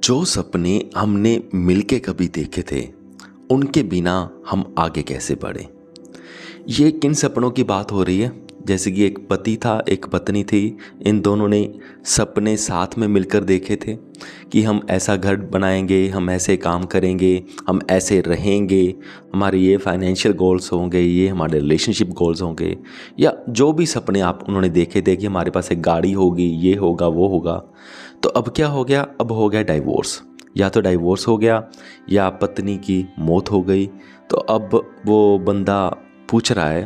जो सपने हमने मिलके कभी देखे थे, उनके बिना हम आगे कैसे बढ़े। ये किन सपनों की बात हो रही है? जैसे कि एक पति था, एक पत्नी थी। इन दोनों ने सपने साथ में मिलकर देखे थे कि हम ऐसा घर बनाएंगे, हम ऐसे काम करेंगे, हम ऐसे रहेंगे, हमारे ये फाइनेंशियल गोल्स होंगे, ये हमारे रिलेशनशिप गोल्स होंगे, या जो भी सपने आप उन्होंने देखे थे कि हमारे पास एक गाड़ी होगी, ये होगा, वो होगा। तो अब क्या हो गया? अब हो गया डाइवोर्स। या तो डाइवोर्स हो गया या पत्नी की मौत हो गई। तो अब वो बंदा पूछ रहा है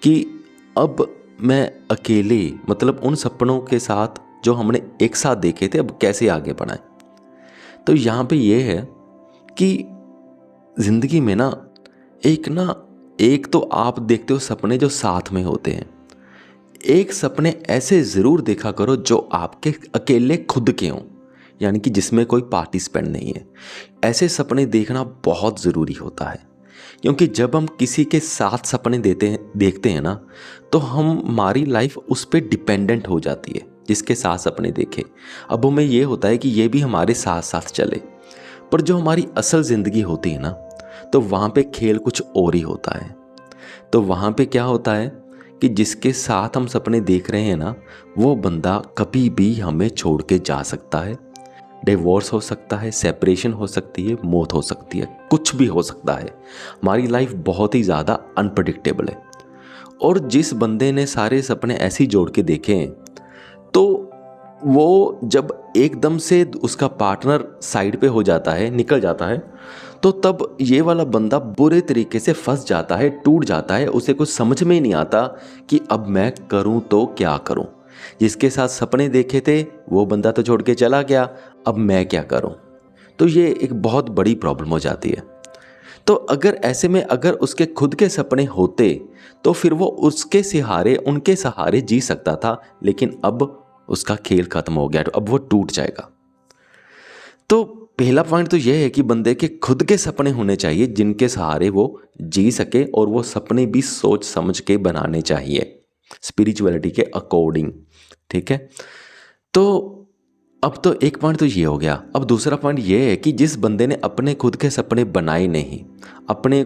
कि अब मैं अकेले, मतलब उन सपनों के साथ जो हमने एक साथ देखे थे, अब कैसे आगे बढ़ाएं। तो यहाँ पे ये है कि ज़िंदगी में एक तो आप देखते हो सपने जो साथ में होते हैं। एक सपने ऐसे ज़रूर देखा करो जो आपके अकेले खुद के हों, यानी कि जिसमें कोई पार्टिसिपेंट नहीं है। ऐसे सपने देखना बहुत ज़रूरी होता है, क्योंकि जब हम किसी के साथ सपने देखते हैं ना, तो हमारी लाइफ उस पर डिपेंडेंट हो जाती है, जिसके साथ सपने देखे। अब हमें ये होता है कि ये भी हमारे साथ साथ चले। पर जो हमारी असल ज़िंदगी होती है ना, तो वहाँ पे खेल कुछ और ही होता है। तो वहाँ पे क्या होता है कि जिसके साथ हम सपने देख रहे हैं ना, वो बंदा कभी भी हमें छोड़ के जा सकता है। डिवोर्स हो सकता है, सेपरेशन हो सकती है, मौत हो सकती है, कुछ भी हो सकता है। हमारी लाइफ बहुत ही ज़्यादा अनप्रडिक्टेबल है। और जिस बंदे ने सारे सपने ऐसे ही जोड़ के देखे हैं, तो वो जब एकदम से उसका पार्टनर साइड पे हो जाता है, निकल जाता है, तो तब ये वाला बंदा बुरे तरीके से फंस जाता है, टूट जाता है। उसे कुछ समझ में ही नहीं आता कि अब मैं करूं तो क्या करूं। जिसके साथ सपने देखे थे वो बंदा तो छोड़ के चला गया, अब मैं क्या करूं। तो ये एक बहुत बड़ी प्रॉब्लम हो जाती है। तो अगर ऐसे में अगर उसके खुद के सपने होते, तो फिर वो उसके सहारे, उनके सहारे जी सकता था। लेकिन अब उसका खेल खत्म हो गया, तो अब वो टूट जाएगा। तो पहला पॉइंट तो यह है कि बंदे के खुद के सपने होने चाहिए जिनके सहारे वो जी सके, और वो सपने भी सोच समझ के बनाने चाहिए, स्पिरिचुअलिटी के अकॉर्डिंग। ठीक है। तो अब तो एक पॉइंट तो ये हो गया। अब दूसरा पॉइंट ये है कि जिस बंदे ने अपने खुद के सपने बनाए नहीं, अपने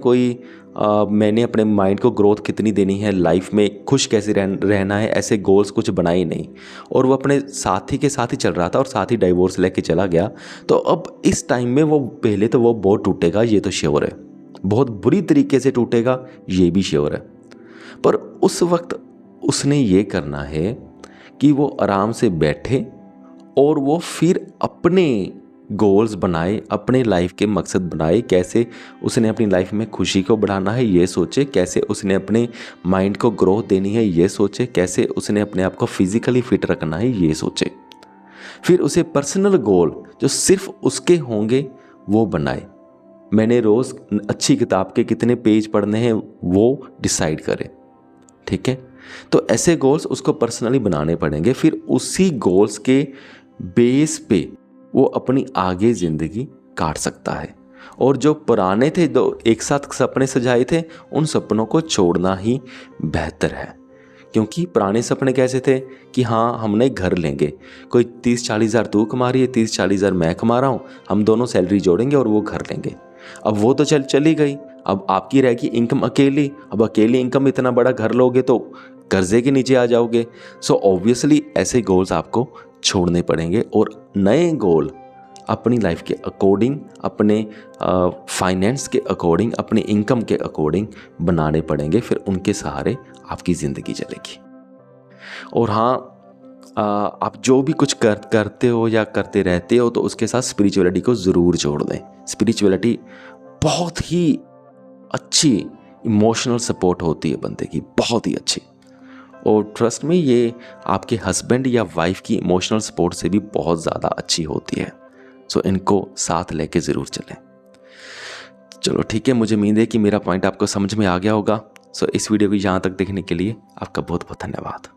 मैंने अपने माइंड को ग्रोथ कितनी देनी है, लाइफ में खुश कैसे रहना है, ऐसे गोल्स कुछ बनाए नहीं, और वो अपने साथी के साथ ही चल रहा था और साथ ही डाइवोर्स लेके चला गया। तो अब इस टाइम में वो पहले तो वो बहुत टूटेगा, ये तो श्योर है, बहुत बुरी तरीके से टूटेगा, ये भी श्योर है। पर उस वक्त उसने ये करना है कि वो आराम से बैठे और वो फिर अपने गोल्स बनाए, अपने लाइफ के मकसद बनाए। कैसे उसने अपनी लाइफ में खुशी को बढ़ाना है ये सोचे, कैसे उसने अपने माइंड को ग्रोथ देनी है ये सोचे, कैसे उसने अपने आप को फिजिकली फिट रखना है ये सोचे। फिर उसे पर्सनल गोल जो सिर्फ उसके होंगे वो बनाए। मैंने रोज़ अच्छी किताब के कितने पेज पढ़ने हैं वो डिसाइड करे। ठीक है। तो ऐसे गोल्स उसको पर्सनली बनाने पड़ेंगे। फिर उसी गोल्स के बेस पे वो अपनी आगे ज़िंदगी काट सकता है। और जो पुराने थे, जो एक साथ सपने सजाए थे, उन सपनों को छोड़ना ही बेहतर है। क्योंकि पुराने सपने कैसे थे कि हाँ हमने घर लेंगे, कोई 30-40 हज़ार तू कमा रही है, 30-40 हज़ार मैं कमा रहा हूँ, हम दोनों सैलरी जोड़ेंगे और वो घर लेंगे। अब वो तो चली गई, अब आपकी रहेगी इनकम अकेली। अब अकेली इनकम इतना बड़ा घर लोगे तो कर्जे के नीचे आ जाओगे। सो ऑब्वियसली ऐसे गोल्स आपको छोड़ने पड़ेंगे और नए गोल अपनी लाइफ के अकॉर्डिंग, अपने फाइनेंस के अकॉर्डिंग, अपनी इनकम के अकॉर्डिंग बनाने पड़ेंगे। फिर उनके सहारे आपकी ज़िंदगी चलेगी। और हाँ, आप जो भी कुछ करते हो या करते रहते हो, तो उसके साथ स्पिरिचुअलिटी को ज़रूर जोड़ दें। स्पिरिचुअलिटी बहुत ही अच्छी इमोशनल सपोर्ट होती है बंदे की, बहुत ही अच्छी। और ट्रस्ट में ये आपके हस्बैंड या वाइफ की इमोशनल सपोर्ट से भी बहुत ज़्यादा अच्छी होती है। सो इनको साथ लेके ज़रूर चलें। चलो ठीक है, मुझे उम्मीद है कि मेरा पॉइंट आपको समझ में आ गया होगा। सो इस वीडियो को यहाँ तक देखने के लिए आपका बहुत बहुत धन्यवाद।